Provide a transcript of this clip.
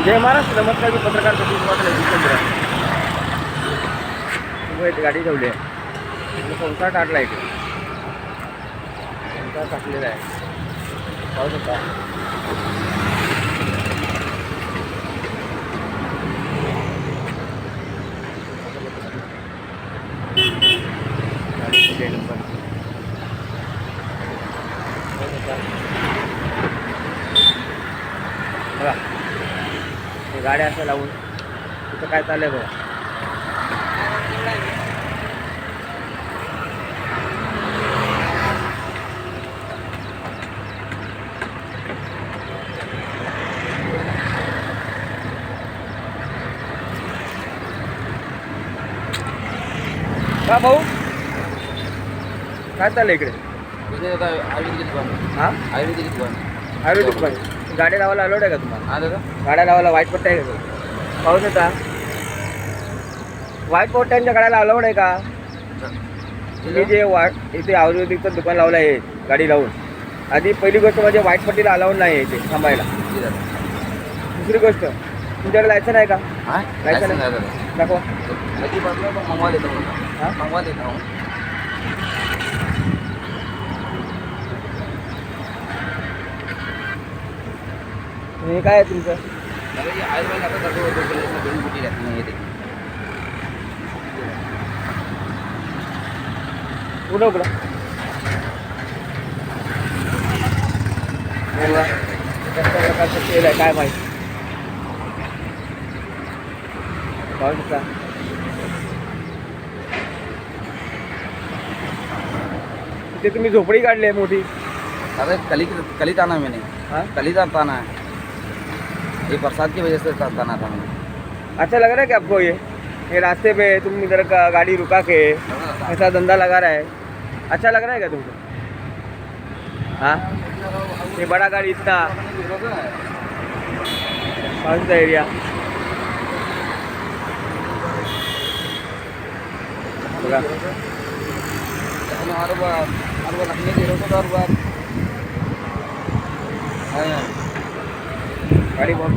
जय महाराष्ट्र. नमस्कार. मी पत्रकार सतीश पाटील जितेंद्र. गाडी ठेवली आहे. संसार टाकला आहे. संसार टाकलेला आहे. पाहू शकता. बघा हे गाड्या असं लावून तिथं काय चाललंय बघा. का भाऊ काय चाललंय इकडे? आयुर्वेदिक दुकान. हां आयुर्वेदिक दुकान. आयुर्वेदिक पण गाड्या लावायला अलाउड आहे का तुम्हाला? हा दादा. गाड्या लावायला व्हाईट पट्ट्या आहे का? पाहू शकता. व्हाईट पट्ट्यांच्या गाड्याला अलाउड आहे का? तुम्ही जे इथे आयुर्वेदिकचं दुकान लावलं आहे गाडी लावून, आधी पहिली गोष्ट म्हणजे व्हाईट पट्टीला अलाउड नाही आहे इथे थांबायला. दुसरी गोष्ट तुमच्याकडे लायसन आहे का? लायसन आहे दाखवा. मंगवा देतो. हां मंगवा देता हूँ. हे काय आहे तुमचं? आयुर्वेद आता दोन कुटी रहती है. ये देखिए पुढं उघडा. कशा प्रकारचं तेल आहे काय माहिती. पाहू शकता. तिथे तुम्ही झोपडी काढली आहे मोठी. अरे कल ही ताना मैंने. हाँ कल ही ताना है. ये बरसात की वजह से ताना था मैंने. अच्छा लग रहा है कि आपको ये रास्ते पे तुम इधर का गाड़ी रुका के ऐसा धंधा लगा रहा है, अच्छा लग रहा है क्या तुमको? हाँ ये बड़ा गाड़ी इतना कौन सा एरिया बघा. हर बार रखने की रोको. हर बार गाड़ी बहुत